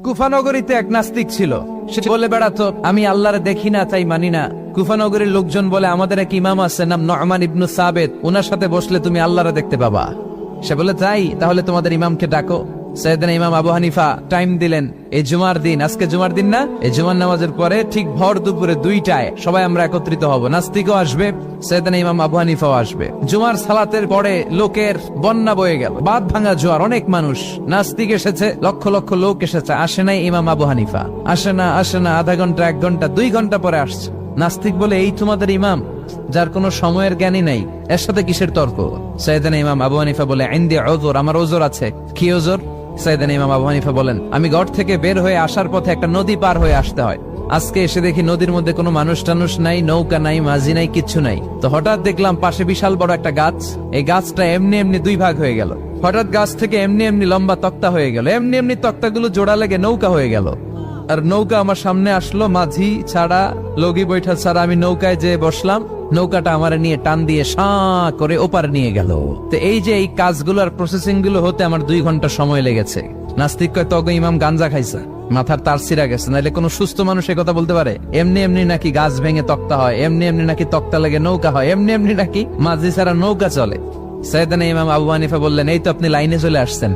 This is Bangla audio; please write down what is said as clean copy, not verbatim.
কুফানগরীতে এক নাস্তিক ছিল। সে বলে বেড়াতো, আমি আল্লাহরে দেখি না তাই মানি না। কুফানগরীর লোকজন বলে, আমাদের এক ইমাম আছে নাম নু'মান ইবনে সাবিত, ওনার সাথে বসলে তুমি আল্লাহরে দেখতে পাবা। সে বলে, তাই তাহলে তোমাদের ইমামকে ডাকো। সাইয়েদনা ইমাম আবু হানিফা টাইম দিলেন, এই জুমার দিন, আজকে জুমার দিন না, এই জুমার নামাজের পরে ঠিক ভর দুপুরে 2টায় সবাই আমরা একত্রিত হব। নাস্তিকও আসবে, সাইয়েদনা ইমাম আবু হানিফাও আসবে। জুমার সালাতের পরে লোকের বন্যা বয়ে গেল, বাঁধ ভাঙা জোয়ার, অনেক মানুষ। নাস্তিক এসেছে, লক্ষ লক্ষ লোক এসেছে, আসে নাই ইমাম আবু হানিফা। আসে না আধা ঘন্টা, 1 ঘন্টা, 2 ঘন্টা পরে আসছে। নাস্তিক বলে, এই তোমাদের ইমাম যার কোনো সময়ের জ্ঞানই নাই, এর সাথে কিসের তর্ক? সাইয়েদনা ইমাম আবু হানিফা বলে, ইনদি উযর, আমার ওজর আছে। কি ওজর? সাইয়েদনা ইমাম আবু হানিফা বলেন, আমি ঘর থেকে বের হয়ে আসার পথে একটা নদী পার হয়ে আসতে হয়। আজকে এসে দেখি নদীর মধ্যে কোনো মানুষ টানুষ নাই, নৌকা নাই, মাঝি নাই, কিচ্ছু নাই। তো হঠাৎ দেখলাম পাশে বিশাল বড় একটা গাছ। এই গাছটা এমনি এমনি 2 ভাগ হয়ে গেল। হঠাৎ গাছ থেকে এমনি এমনি লম্বা তক্তা হয়ে গেল। এমনি এমনি তক্তাগুলো জোড়া লেগে নৌকা হয়ে গেল। আর নৌকা আমার সামনে আসলো, মাঝি ছাড়া, লগি বৈঠা ছাড়া। আমি নৌকায় যেয়ে বসলাম, নৌকাটা আমার নিয়ে টান দিয়ে সাঁ করে ওপার নিয়ে গেল। তো এই যে এই কাজগুলো আর প্রসেসিং গুলো হতে আমার 2 ঘন্টা সময় লেগেছে। নাস্তিক কয়, তবে ইমাম গাঞ্জা খাইছে, মাথার তার ছিঁড়া গেছে, নাহলে কোনো সুস্থ মানুষ কথা বলতে পারে? এমনি এমনি নাকি গাছ ভেঙে তক্তা হয়, এমনি এমনি নাকি তক্তা লেগে নৌকা হয়, এমনি এমনি নাকি মাঝি ছাড়া নৌকা চলে? সাইয়েদনা ইমাম আবু হানিফা বললেন, এই তো আপনি লাইনে চলে আসছেন।